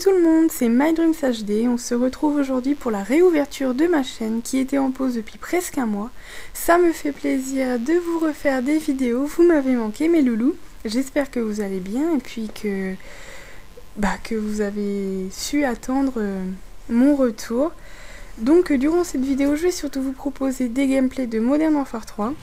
tout le monde, c'est MyDreams HD. On se retrouve aujourd'hui pour la réouverture de ma chaîne qui était en pause depuis presque un mois. Ça me fait plaisir de vous refaire des vidéos, vous m'avez manqué mes loulous. J'espère que vous allez bien et puis que vous avez su attendre mon retour. Donc durant cette vidéo, je vais surtout vous proposer des gameplays de Modern Warfare 3.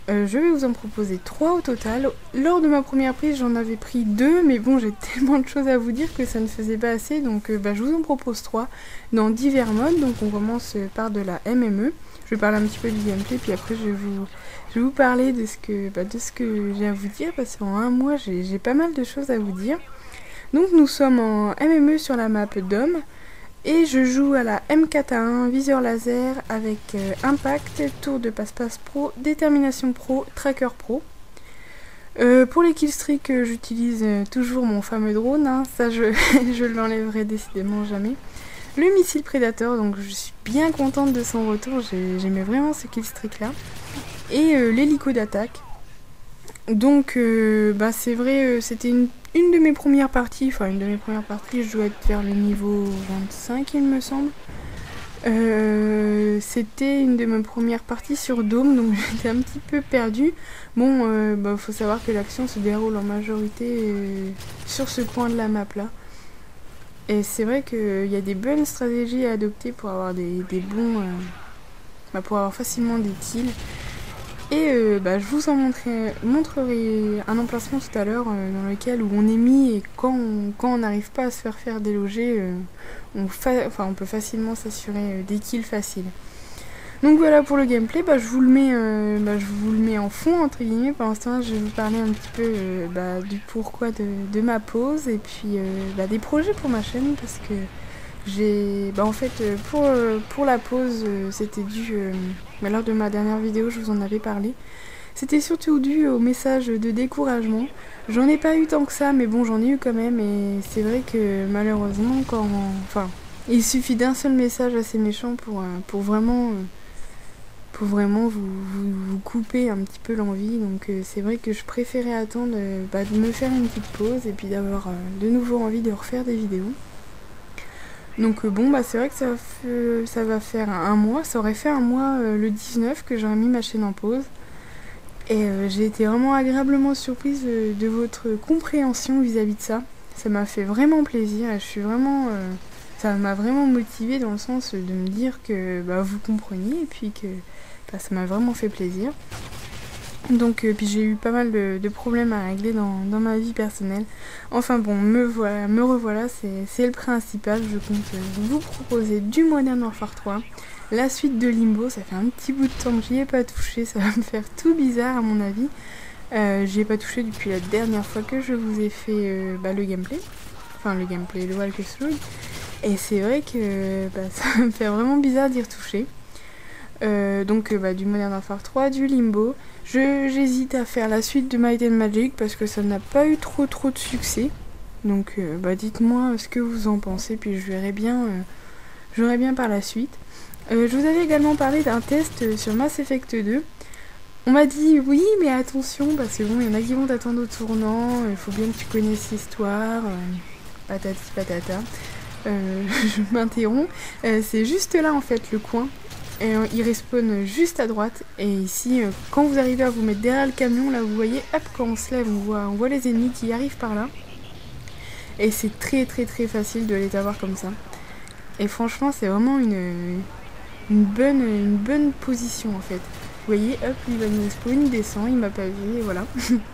Je vais vous en proposer 3 au total. Lors de ma première prise, j'en avais pris 2, mais bon, j'ai tellement de choses à vous dire que ça ne faisait pas assez, donc je vous en propose 3 dans divers modes. Donc on commence par de la MME. Je vais parler un petit peu du gameplay, puis après je vais vous parler de ce que j'ai à vous dire, parce qu'en un mois, j'ai pas mal de choses à vous dire. Donc nous sommes en MME sur la map Dome. Et je joue à la M4A1, viseur laser avec impact, tour de passe-passe pro, détermination pro, tracker pro. Pour les killstreaks, j'utilise toujours mon fameux drone, hein, ça je l'enlèverai décidément jamais. Le missile prédateur, donc je suis bien contente de son retour, j'aimais vraiment ce killstreak là. Et l'hélico d'attaque. Donc c'est vrai, c'était une de mes premières parties, je dois être vers le niveau 25 il me semble. C'était une de mes premières parties sur Dome, donc j'étais un petit peu perdue. Bon, faut savoir que l'action se déroule en majorité sur ce coin de la map là. Et c'est vrai qu'il y a des bonnes stratégies à adopter pour avoir des bons... pour avoir facilement des kills. Et je vous en montrerai un emplacement tout à l'heure dans lequel où on est mis et quand on n'arrive pas à se faire déloger, on peut facilement s'assurer des kills faciles. Donc voilà pour le gameplay, je vous le mets en fond entre guillemets. Pour l'instant je vais vous parler un petit peu du pourquoi de ma pause et puis des projets pour ma chaîne, parce que j'ai pour la pause c'était dû lors de ma dernière vidéo je vous en avais parlé, c'était surtout dû au message de découragement. J'en ai pas eu tant que ça, mais bon, j'en ai eu quand même, et c'est vrai que malheureusement il suffit d'un seul message assez méchant pour vraiment vous couper un petit peu l'envie. Donc c'est vrai que je préférais attendre de me faire une petite pause et puis d'avoir de nouveau envie de refaire des vidéos. Donc c'est vrai que ça va faire un mois, ça aurait fait un mois le 19 que j'aurais mis ma chaîne en pause. Et j'ai été vraiment agréablement surprise de votre compréhension vis-à-vis de ça. Ça m'a fait vraiment plaisir et ça m'a vraiment motivée dans le sens de me dire que vous compreniez et puis que ça m'a vraiment fait plaisir. Donc puis j'ai eu pas mal de problèmes à régler dans ma vie personnelle. Enfin bon, me revoilà, c'est le principal. Je compte vous proposer du Modern Warfare 3, la suite de Limbo. Ça fait un petit bout de temps que j'y ai pas touché, ça va me faire tout bizarre à mon avis. J'y ai pas touché depuis la dernière fois que je vous ai fait le gameplay. Enfin le walkthrough. Et c'est vrai que ça me fait vraiment bizarre d'y retoucher. Du Modern Warfare 3, du Limbo. J'hésite à faire la suite de Might and Magic parce que ça n'a pas eu trop de succès. Donc dites-moi ce que vous en pensez, puis je verrai bien par la suite. Je vous avais également parlé d'un test sur Mass Effect 2. On m'a dit oui, mais attention, parce que bon, il y en a qui vont t'attendre au tournant, il faut bien que tu connaisses l'histoire, patati patata. Je m'interromps. C'est juste là en fait le coin. Et il respawn juste à droite, et ici quand vous arrivez à vous mettre derrière le camion, là vous voyez, hop, quand on se lève on voit les ennemis qui arrivent par là, et c'est très facile de les avoir comme ça. Et franchement c'est vraiment une bonne position en fait. Vous voyez, hop, il va me spawn, il descend, il m'a pas vu, et voilà.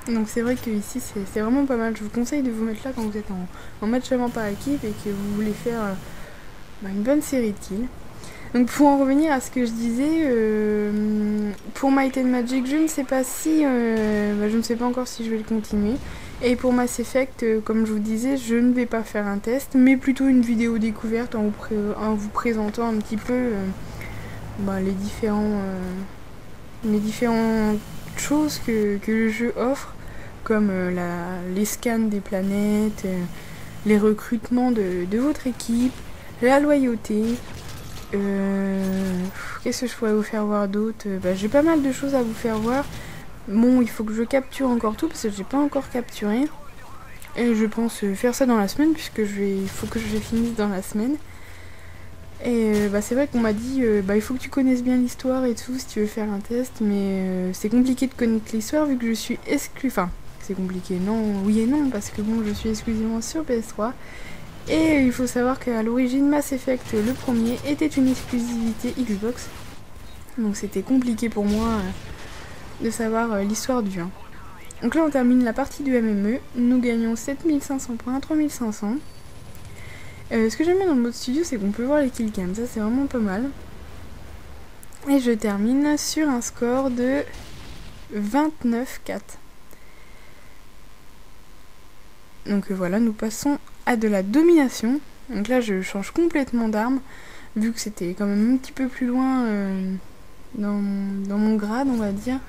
Donc c'est vrai que ici c'est vraiment pas mal. Je vous conseille de vous mettre là quand vous êtes en match avant par équipe et que vous voulez faire une bonne série de kills. Donc pour en revenir à ce que je disais, pour Might and Magic, je ne sais pas si, je ne sais pas encore si je vais le continuer. Et pour Mass Effect, comme je vous disais, je ne vais pas faire un test, mais plutôt une vidéo découverte en vous présentant un petit peu les différentes choses que le jeu offre, comme les scans des planètes, les recrutements de votre équipe, la loyauté. Qu'est-ce que je pourrais vous faire voir d'autre? J'ai pas mal de choses à vous faire voir. Bon, il faut que je capture encore tout parce que j'ai pas encore capturé. Et je pense faire ça dans la semaine, puisque il faut que je les finisse dans la semaine. Et c'est vrai qu'on m'a dit il faut que tu connaisses bien l'histoire et tout si tu veux faire un test, mais c'est compliqué de connaître l'histoire vu que je suis exclue. Enfin, c'est compliqué, non, oui et non, parce que bon, je suis exclusivement sur PS3. Et il faut savoir qu'à l'origine, Mass Effect, le premier, était une exclusivité Xbox. Donc c'était compliqué pour moi de savoir l'histoire du 1. Donc là, on termine la partie du MME. Nous gagnons 7500 points, 3500. Ce que j'aime bien dans le mode studio, c'est qu'on peut voir les killcams, ça c'est vraiment pas mal. Et je termine sur un score de 29-4. Donc voilà, nous passons à de la domination. Donc là, je change complètement d'arme, vu que c'était quand même un petit peu plus loin dans mon grade, on va dire.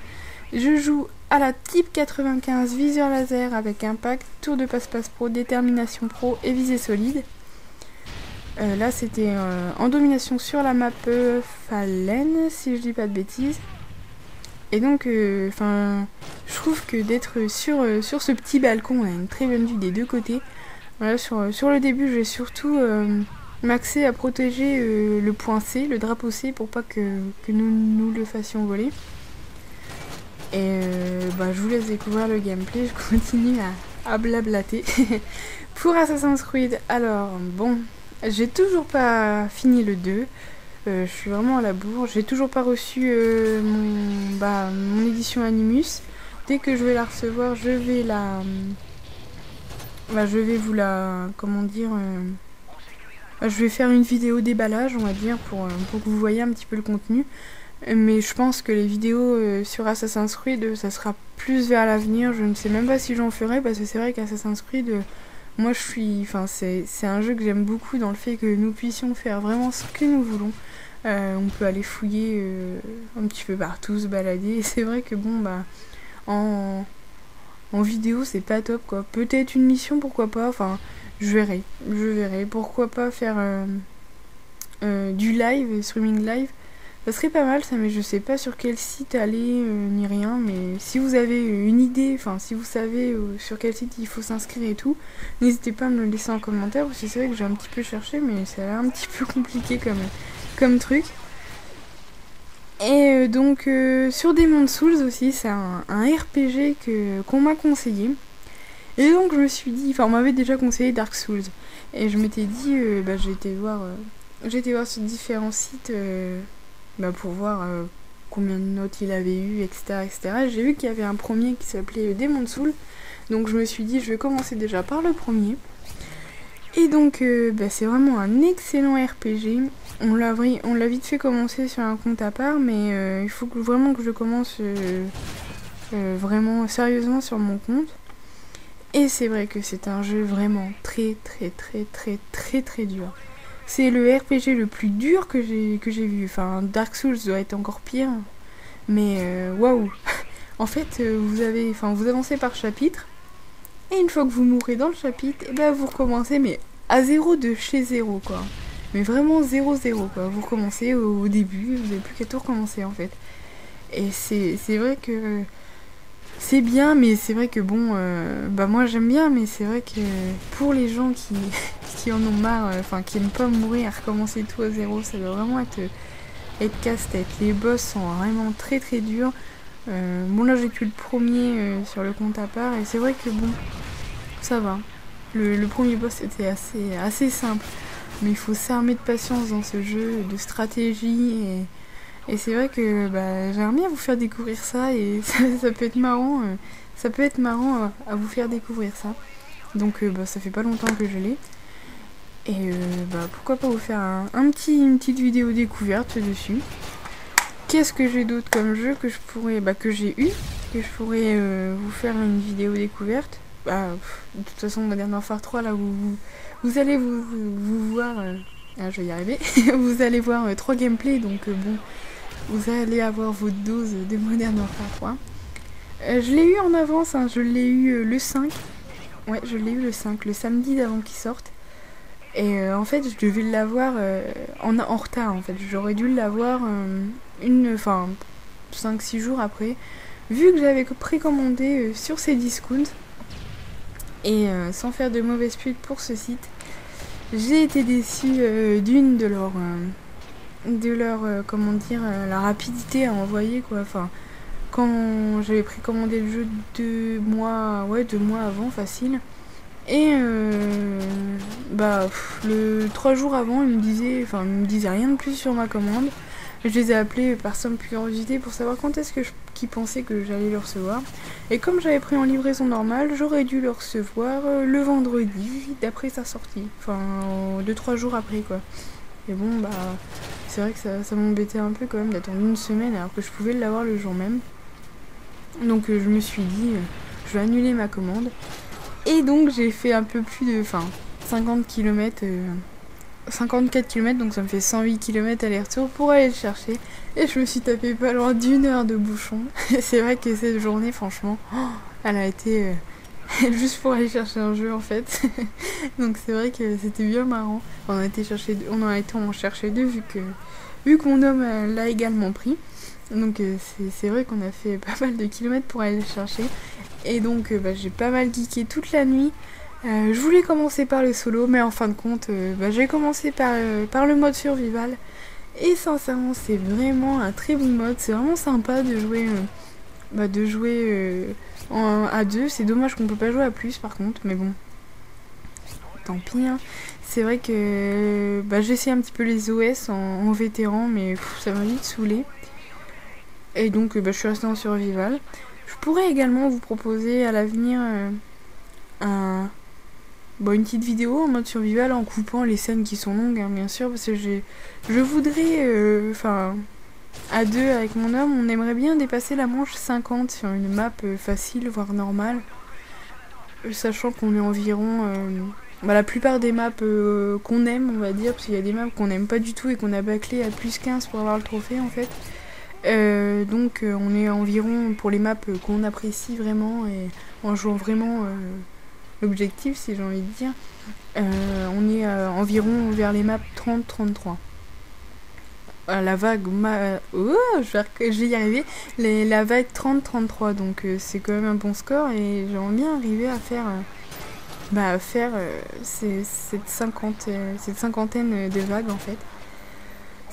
Je joue à la type 95 viseur laser avec impact, tour de passe-passe pro, détermination pro et visée solide. Là c'était en domination sur la map Fallen, si je dis pas de bêtises. Et donc je trouve que d'être sur ce petit balcon, on a une très bonne vue des deux côtés. Voilà, sur le début, j'ai surtout maxé à protéger le point C, le drapeau C, pour pas que nous le fassions voler. Et je vous laisse découvrir le gameplay, je continue à blablater. Pour Assassin's Creed, alors bon, j'ai toujours pas fini le 2, je suis vraiment à la bourre, j'ai toujours pas reçu mon édition Animus. Dès que je vais la recevoir, je vais vous la... comment dire... je vais faire une vidéo déballage, on va dire, pour que vous voyez un petit peu le contenu. Mais je pense que les vidéos sur Assassin's Creed, ça sera plus vers l'avenir. Je ne sais même pas si j'en ferai, parce que c'est vrai qu'Assassin's Creed, moi je suis... c'est un jeu que j'aime beaucoup dans le fait que nous puissions faire vraiment ce que nous voulons. On peut aller fouiller un petit peu partout, se balader. Et c'est vrai que bon, en vidéo, c'est pas top, quoi. Peut-être une mission, pourquoi pas. Enfin, je verrai. Pourquoi pas faire du live, streaming live. Ça serait pas mal ça, mais je sais pas sur quel site aller ni rien. Mais si vous avez une idée, si vous savez sur quel site il faut s'inscrire et tout, n'hésitez pas à me le laisser en commentaire, parce que c'est vrai que j'ai un petit peu cherché, mais ça a l'air un petit peu compliqué comme truc. Et donc sur Demon's Souls aussi, c'est un RPG qu'on m'a conseillé. Et donc je me suis dit, on m'avait déjà conseillé Dark Souls. Et je m'étais dit, j'ai été voir sur différents sites pour voir combien de notes il avait eu, etc. etc. J'ai vu qu'il y avait un premier qui s'appelait Demon's Souls. Donc je me suis dit, je vais commencer déjà par le premier. Et donc c'est vraiment un excellent RPG. On l'a vite fait commencer sur un compte à part, mais il faut vraiment que je commence vraiment sérieusement sur mon compte. Et c'est vrai que c'est un jeu vraiment très très très très très très dur. C'est le RPG le plus dur que j'ai vu. Dark Souls doit être encore pire. Mais waouh. En fait, vous avancez par chapitre. Et une fois que vous mourrez dans le chapitre, vous recommencez, mais à zéro de chez zéro, quoi. Mais vraiment 0-0, quoi. Vous recommencez au début, vous n'avez plus qu'à tout recommencer, en fait. Et c'est vrai que c'est bien, mais c'est vrai que bon, moi j'aime bien, mais c'est vrai que pour les gens qui en ont marre, qui aiment pas mourir à recommencer tout à zéro, ça doit vraiment être casse-tête. Les boss sont vraiment très très durs. Là j'ai que le premier sur le compte à part, et c'est vrai que bon, ça va. Le premier boss était assez simple, mais il faut s'armer de patience dans ce jeu, de stratégie, et c'est vrai que j'aimerais bien vous faire découvrir ça, et ça peut être marrant. Ça peut être marrant à vous faire découvrir ça. Donc ça fait pas longtemps que je l'ai. Et pourquoi pas vous faire une petite vidéo découverte dessus. Qu'est-ce que j'ai d'autre comme jeu que je pourrais que je pourrais vous faire une vidéo découverte. De toute façon, Modern Warfare 3, là vous allez vous voir. Je vais y arriver. Vous allez voir 3 gameplays, donc vous allez avoir votre dose de Modern Warfare 3. Je l'ai eu en avance, je l'ai eu le 5. Ouais, je l'ai eu le 5, le samedi d'avant qu'il sorte. Et en fait, je devais l'avoir en retard, en fait. J'aurais dû l'avoir 5-6 jours après. Vu que j'avais précommandé sur ces discounts, Et sans faire de mauvaise pub pour ce site, j'ai été déçue d'une de leur comment dire, la rapidité à envoyer quoi. Enfin, quand j'avais précommandé le jeu 2 mois avant, facile. Et le 3 jours avant, ils me disaient rien de plus sur ma commande. Je les ai appelés par simple curiosité pour savoir quand est-ce qu'ils pensaient que j'allais le recevoir. Et comme j'avais pris en livraison normale, j'aurais dû le recevoir le vendredi d'après sa sortie. Enfin, 2-3 jours après quoi. Et bon, c'est vrai que ça m'embêtait un peu quand même d'attendre une semaine alors que je pouvais l'avoir le jour même. Donc je me suis dit, je vais annuler ma commande. Et donc j'ai fait un peu plus de 50 km, 54 km, donc ça me fait 108 km aller-retour pour aller le chercher. Et je me suis tapé pas loin d'1 heure de bouchon. Et c'est vrai que cette journée, franchement, elle a été juste pour aller chercher un jeu en fait. Donc c'est vrai que c'était bien marrant. On en a été en chercher 2 vu que mon homme l'a également pris. Donc c'est vrai qu'on a fait pas mal de kilomètres pour aller le chercher. Et donc j'ai pas mal geeké toute la nuit. Je voulais commencer par le solo, mais en fin de compte, j'ai commencé par le mode survival. Et sincèrement, c'est vraiment un très bon mode. C'est vraiment sympa de jouer, à 2. C'est dommage qu'on peut pas jouer à plus par contre, mais bon, tant pis. Hein. C'est vrai que j'ai essayé un petit peu les OS en vétéran, mais ça m'a vite saoulé. Et donc je suis restée en survival. Je pourrais également vous proposer à l'avenir une petite vidéo en mode survival en coupant les scènes qui sont longues, hein, bien sûr, parce que je voudrais, à 2 avec mon homme, on aimerait bien dépasser la manche 50 sur une map facile, voire normale, sachant qu'on est environ... la plupart des maps qu'on aime, on va dire, parce qu'il y a des maps qu'on n'aime pas du tout et qu'on a bâclé à plus 15 pour avoir le trophée en fait. Donc on est environ pour les maps qu'on apprécie vraiment et en jouant vraiment l'objectif si j'ai envie de dire, on est environ vers les maps 30-33. La vague je vais y arriver, la vague 30-33, donc c'est quand même un bon score et j'aimerais bien arriver à faire cette cinquantaine de vagues en fait.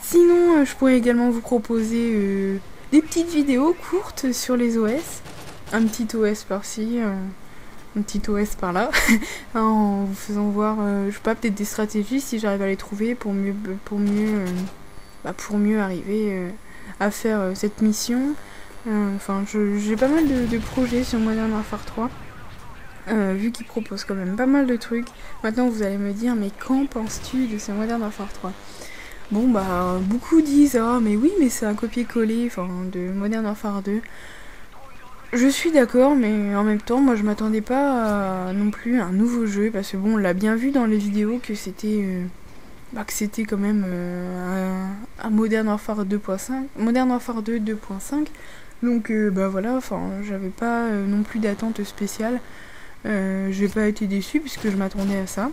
Sinon, je pourrais également vous proposer des petites vidéos courtes sur les OS. Un petit OS par-ci, un petit OS par-là. En vous faisant voir, je sais pas, peut-être des stratégies si j'arrive à les trouver pour mieux arriver à faire cette mission. J'ai pas mal de projets sur Modern Warfare 3. Vu qu'ils proposent quand même pas mal de trucs. Maintenant, vous allez me dire, mais qu'en penses-tu de ce Modern Warfare 3 ? Bon beaucoup disent mais oui mais c'est un copier-coller de Modern Warfare 2. Je suis d'accord, mais en même temps moi je m'attendais pas à non plus un nouveau jeu parce que on l'a bien vu dans les vidéos que c'était quand même un Modern Warfare 2.5, Modern Warfare 2 2.5. Donc j'avais pas non plus d'attente spéciale. J'ai pas été déçue puisque je m'attendais à ça.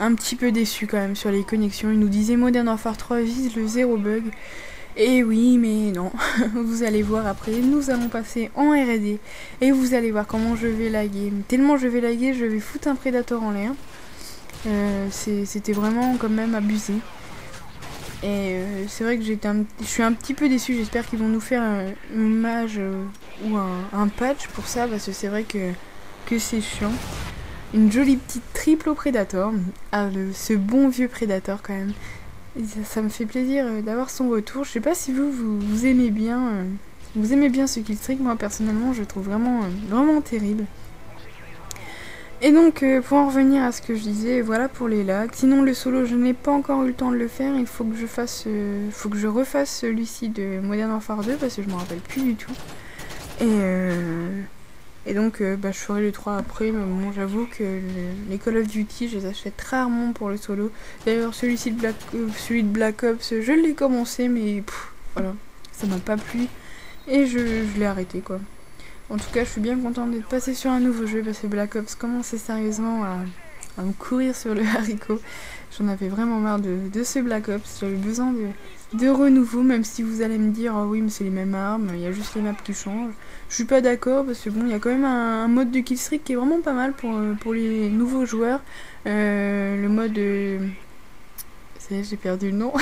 Un petit peu déçu quand même sur les connexions. Il nous disait Modern Warfare 3 vise le 0 bug. Et oui, mais non. Vous allez voir après. Nous allons passer en R&D. Et vous allez voir comment je vais laguer. Tellement je vais laguer, je vais foutre un Predator en l'air. C'était vraiment quand même abusé. Et c'est vrai que je suis un petit peu déçue. J'espère qu'ils vont nous faire une image ou un patch pour ça. Parce que c'est vrai que c'est chiant. Une jolie petite triple au Predator. Ce bon vieux Predator quand même. Et ça me fait plaisir d'avoir son retour. Je sais pas si vous aimez bien. Vous aimez bien ce Killstreak. Moi personnellement je le trouve vraiment terrible. Et donc pour en revenir à ce que je disais, voilà pour les lags. Sinon le solo je n'ai pas encore eu le temps de le faire. Il faut que je refasse celui-ci de Modern Warfare 2 parce que je me rappelle plus du tout. Et donc je ferai le 3 après, mais bon j'avoue que les Call of Duty je les achète rarement pour le solo. D'ailleurs celui de Black Ops je l'ai commencé mais voilà, ça m'a pas plu et je l'ai arrêté quoi. En tout cas je suis bien contente d'être passée sur un nouveau jeu parce que Black Ops commençait sérieusement à me courir sur le haricot. J'en avais vraiment marre de ce Black Ops, j'avais besoin renouveau, même si vous allez me dire, oh oui mais c'est les mêmes armes, il y a juste les maps qui changent. Je suis pas d'accord parce que bon, il y a quand même un mode de killstreak qui est vraiment pas mal pour les nouveaux joueurs. Le mode... ça y est, j'ai perdu le nom.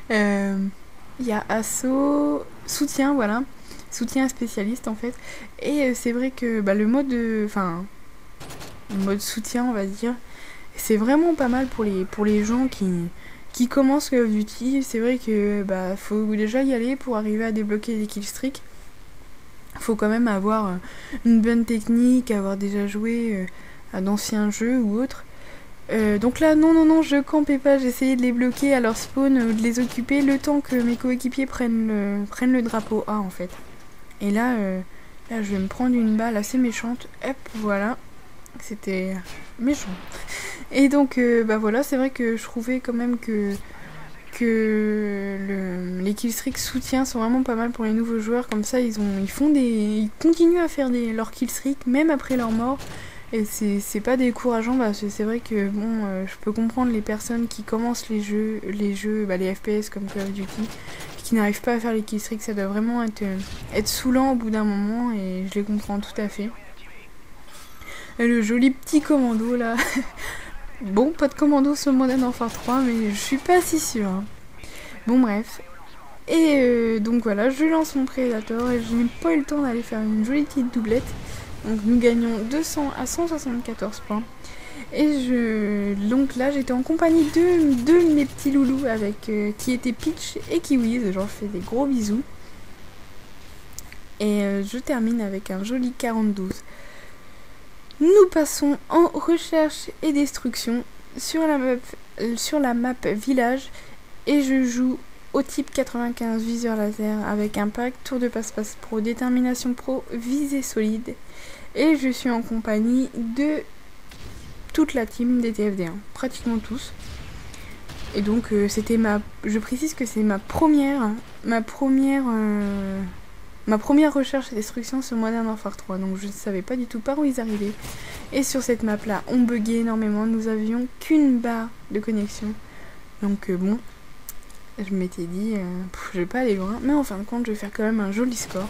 Il y a assaut, soutien, voilà. Soutien spécialiste en fait. Et c'est vrai que le mode... Enfin, le mode soutien, on va dire, c'est vraiment pas mal pour les gens qui commencent Call of Duty. C'est vrai que faut déjà y aller pour arriver à débloquer des killstreaks. Faut quand même avoir une bonne technique, avoir déjà joué à d'anciens jeux ou autres. Donc là, non, je campais pas, j'essayais de les bloquer à leur spawn, de les occuper le temps que mes coéquipiers prennent le drapeau A en fait. Et là, je vais me prendre une balle assez méchante. Hop, voilà. C'était méchant. Et donc, voilà, c'est vrai que je trouvais quand même que les killstreaks soutien sont vraiment pas mal pour les nouveaux joueurs. Comme ça, ils continuent à faire leurs killstreaks même après leur mort. Et c'est pas décourageant parce que c'est vrai que je peux comprendre les personnes qui commencent les jeux, les FPS comme Call of Duty, qui n'arrivent pas à faire les killstreaks. Ça doit vraiment être saoulant au bout d'un moment et je les comprends tout à fait. Et le joli petit commando là. Bon, pas de commando sur Modern Warfare 3, mais je suis pas si sûre. Hein. Bon, bref. Et donc voilà, je lance mon Predator et je n'ai pas eu le temps d'aller faire une jolie petite doublette. Donc nous gagnons 200 à 174 points. Et donc là, j'étais en compagnie de mes petits loulous qui étaient Peach et Kiwiz. J'en fais des gros bisous. Et je termine avec un joli 42. Nous passons en recherche et destruction sur la map village et je joue au type 95 viseur laser avec impact, tour de passe-passe pro, détermination pro, visée solide et je suis en compagnie de toute la team des TFD1, pratiquement tous. Et donc je précise que c'est ma première recherche et destruction sur Modern Warfare 3, donc je ne savais pas du tout par où ils arrivaient. Et sur cette map là, on buguait énormément, nous avions qu'une barre de connexion. Donc je m'étais dit, je vais pas aller loin, mais en fin de compte, je vais faire quand même un joli score.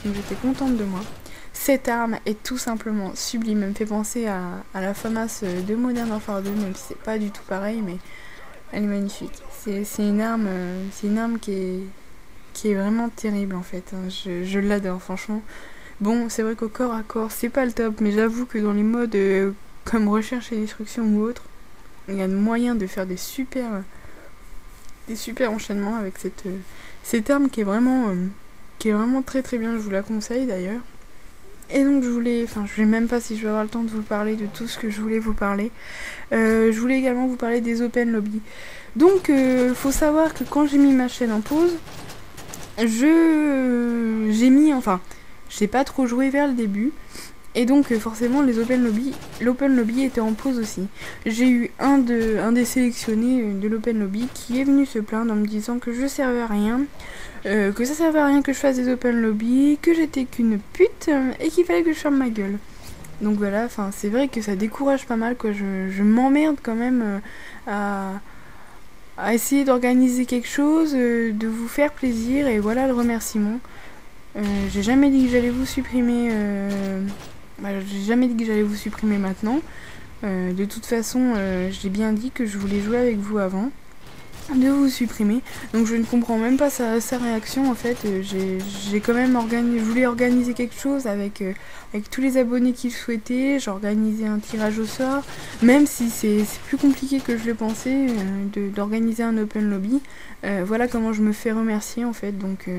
Donc j'étais contente de moi. Cette arme est tout simplement sublime, elle me fait penser à la FAMAS de Modern Warfare 2, même si c'est pas du tout pareil, mais elle est magnifique. C'est une arme qui est vraiment terrible en fait. Je l'adore franchement. Bon, c'est vrai qu'au corps à corps, c'est pas le top, mais j'avoue que dans les modes comme recherche et destruction ou autre, il y a moyen de faire des super enchaînements avec cette arme qui est vraiment très très bien. Je vous la conseille d'ailleurs. Et donc je sais même pas si je vais avoir le temps de vous parler de tout ce que je voulais vous parler. Je voulais également vous parler des open lobby. Donc faut savoir que quand j'ai mis ma chaîne en pause, j'ai pas trop joué vers le début et donc forcément l'open lobby était en pause aussi. J'ai eu un des sélectionnés de l'open lobby qui est venu se plaindre en me disant que je servais à rien, que ça servait à rien que je fasse des open lobby, que j'étais qu'une pute et qu'il fallait que je ferme ma gueule. Donc voilà, c'est vrai que ça décourage pas mal quoi. Je m'emmerde quand même à essayer d'organiser quelque chose, de vous faire plaisir, et voilà le remerciement. J'ai jamais dit que j'allais vous supprimer maintenant. De toute façon, j'ai bien dit que je voulais jouer avec vous avant de vous supprimer. Donc je ne comprends même pas sa réaction en fait. J'ai quand même je voulais organiser quelque chose avec tous les abonnés qu'il souhaitait. J'ai organisé un tirage au sort, même si c'est plus compliqué que je le pensais d'organiser un open lobby. Voilà comment je me fais remercier en fait. Donc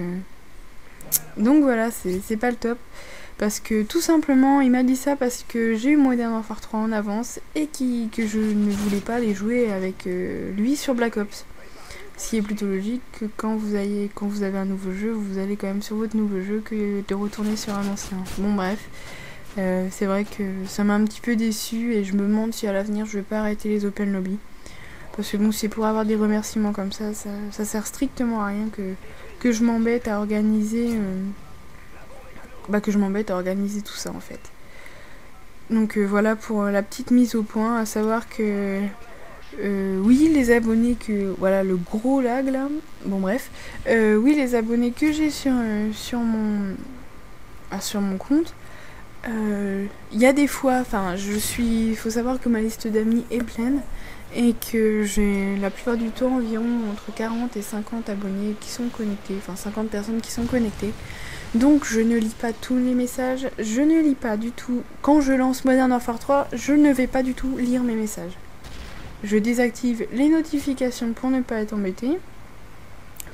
voilà, c'est pas le top. Parce que tout simplement, il m'a dit ça parce que j'ai eu Modern Warfare 3 en avance et que je ne voulais pas aller jouer avec lui sur Black Ops. Ce qui est plutôt logique que quand vous avez un nouveau jeu, vous allez quand même sur votre nouveau jeu que de retourner sur un ancien. Bon bref, c'est vrai que ça m'a un petit peu déçu et je me demande si à l'avenir je vais pas arrêter les open lobby. Parce que bon, c'est pour avoir des remerciements comme ça sert strictement à rien que je m'embête à organiser tout ça en fait. Donc voilà pour la petite mise au point, à savoir que Oui, les abonnés que... Voilà, le gros lag là. Bon bref. Oui, les abonnés que j'ai sur mon compte. Il y a des fois, enfin, il faut savoir que ma liste d'amis est pleine et que j'ai la plupart du temps environ entre 40 et 50 abonnés qui sont connectés, enfin 50 personnes qui sont connectées. Donc je ne lis pas tous les messages, je ne lis pas du tout. Quand je lance Modern Warfare 3, je ne vais pas du tout lire mes messages. Je désactive les notifications pour ne pas être embêtée.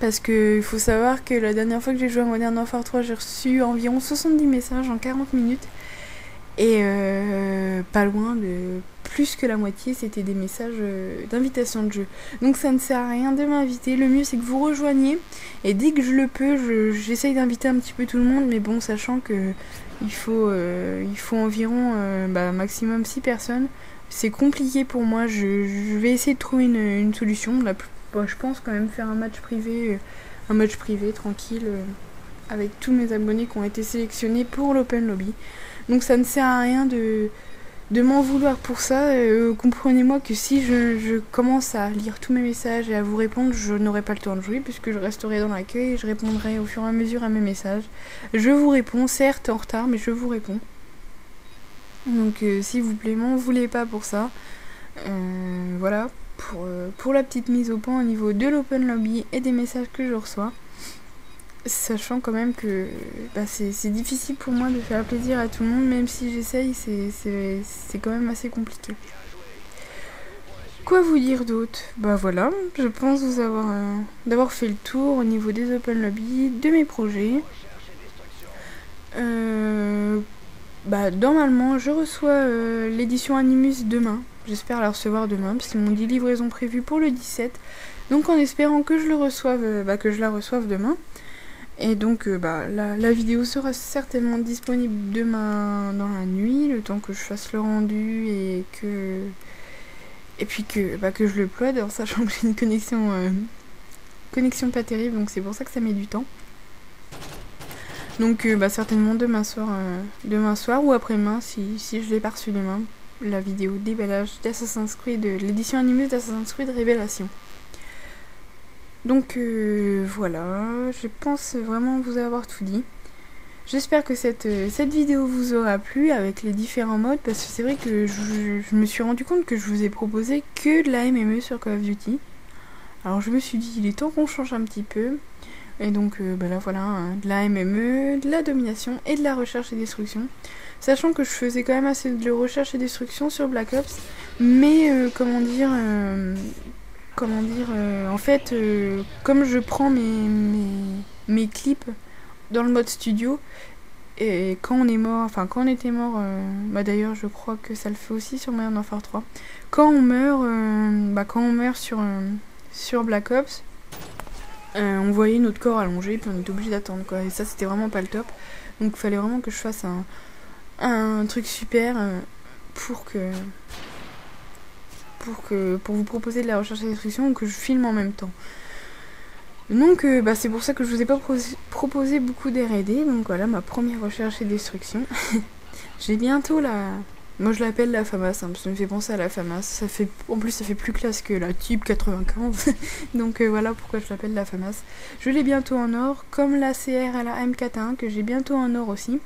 Parce qu'il faut savoir que la dernière fois que j'ai joué à Modern Warfare 3, j'ai reçu environ 70 messages en 40 minutes. Et pas loin de plus que la moitié, c'était des messages d'invitation de jeu. Donc ça ne sert à rien de m'inviter. Le mieux c'est que vous rejoigniez. Et dès que je le peux, j'essaye d'inviter un petit peu tout le monde. Mais bon, sachant que il faut environ maximum 6 personnes. C'est compliqué pour moi. Je vais essayer de trouver une solution. Je pense quand même faire un match privé tranquille, avec tous mes abonnés qui ont été sélectionnés pour l'Open Lobby. Donc ça ne sert à rien de m'en vouloir pour ça. Comprenez-moi que si je commence à lire tous mes messages et à vous répondre, je n'aurai pas le temps de jouer puisque je resterai dans l'accueil et je répondrai au fur et à mesure à mes messages. Je vous réponds, certes en retard, mais je vous réponds. Donc s'il vous plaît, m'en voulez pas pour ça. Voilà, pour la petite mise au point au niveau de l'Open Lobby et des messages que je reçois. Sachant quand même que c'est difficile pour moi de faire plaisir à tout le monde, même si j'essaye, c'est quand même assez compliqué. Quoi vous dire d'autre? Bah voilà, je pense vous d'avoir fait le tour au niveau des Open Lobby, de mes projets. Normalement, je reçois l'édition Animus demain. J'espère la recevoir demain, parce qu'ils m'ont dit livraison prévue pour le 17. Donc en espérant que je la reçoive demain. Et donc la vidéo sera certainement disponible demain dans la nuit, le temps que je fasse le rendu et puis que je le upload, en sachant que j'ai une connexion pas terrible, donc c'est pour ça que ça met du temps. Donc certainement demain soir ou après-demain, si je l'ai pas reçu demain, la vidéo déballage d'Assassin's Creed, de l'édition Animus d'Assassin's Creed Révélation. Donc voilà, je pense vraiment vous avoir tout dit. J'espère que cette vidéo vous aura plu avec les différents modes, parce que c'est vrai que je me suis rendu compte que je vous ai proposé que de la MME sur Call of Duty. Alors je me suis dit, il est temps qu'on change un petit peu. Et donc là voilà, de la MME, de la domination et de la recherche et destruction. Sachant que je faisais quand même assez de recherche et destruction sur Black Ops, mais en fait, comme je prends mes clips dans le mode studio, et quand on était mort, d'ailleurs je crois que ça le fait aussi sur Modern Warfare 3, quand on meurt sur Black Ops, on voyait notre corps allongé, puis on était obligé d'attendre quoi, et ça c'était vraiment pas le top. Donc il fallait vraiment que je fasse un truc super pour vous proposer de la recherche et destruction, que je filme en même temps. Donc c'est pour ça que je vous ai pas proposé beaucoup d'R&D. Donc voilà ma première recherche et destruction. J'ai bientôt moi je l'appelle la FAMAS, parce que ça me fait penser à la FAMAS. En plus ça fait plus classe que la Type 95. Donc voilà pourquoi je l'appelle la FAMAS. Je l'ai bientôt en or, comme la CR à la M41 que j'ai bientôt en or aussi.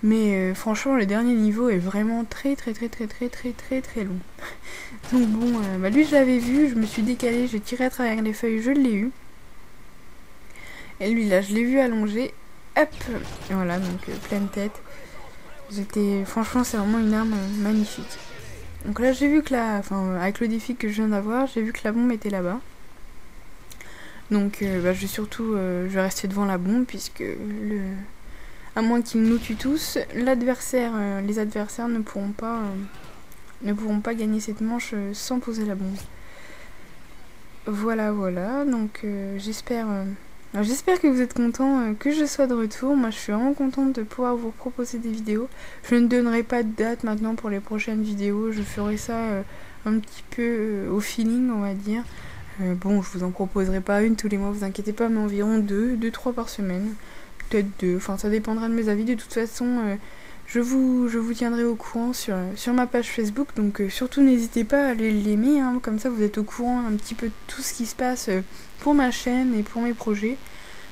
Mais franchement le dernier niveau est vraiment très long. Donc bon, lui je l'avais vu, je me suis décalée, j'ai tiré à travers les feuilles, je l'ai eu. Et lui là je l'ai vu allongé, hop, voilà, donc pleine tête. Franchement c'est vraiment une arme magnifique. Donc là j'ai vu que avec le défi que je viens d'avoir, j'ai vu que la bombe était là-bas. Donc je vais rester devant la bombe puisque à moins qu'ils nous tuent tous, les adversaires ne pourront pas gagner cette manche sans poser la bombe. Voilà, donc j'espère que vous êtes contents que je sois de retour. Moi je suis vraiment contente de pouvoir vous proposer des vidéos. Je ne donnerai pas de date maintenant pour les prochaines vidéos, je ferai ça un petit peu au feeling on va dire. Bon, je vous en proposerai pas une tous les mois, vous inquiétez pas, mais environ 2-3 par semaine. Peut-être 2, enfin ça dépendra de mes avis. De toute façon, je vous tiendrai au courant sur ma page Facebook, donc surtout n'hésitez pas à aller l'aimer, hein, comme ça vous êtes au courant un petit peu de tout ce qui se passe pour ma chaîne et pour mes projets.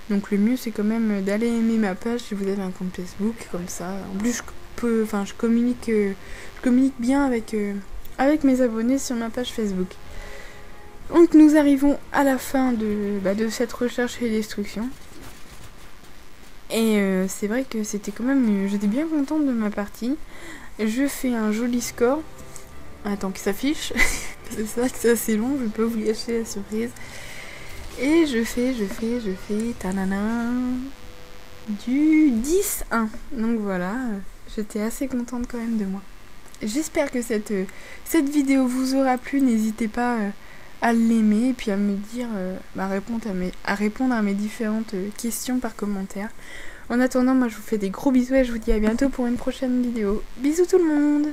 Donc le mieux c'est quand même d'aller aimer ma page si vous avez un compte Facebook, comme ça. En plus je communique bien avec mes abonnés sur ma page Facebook. Donc nous arrivons à la fin de cette recherche et destruction. Et c'est vrai que c'était quand même... J'étais bien contente de ma partie. Je fais un joli score. Attends qu'il s'affiche. C'est vrai que c'est assez long, je vais pas vous gâcher la surprise. Et je fais, tanana, du 10-1. Donc voilà, j'étais assez contente quand même de moi. J'espère que cette vidéo vous aura plu. N'hésitez pas à l'aimer et puis à me dire, à répondre à mes différentes questions par commentaire. En attendant, moi je vous fais des gros bisous et je vous dis à bientôt pour une prochaine vidéo. Bisous tout le monde!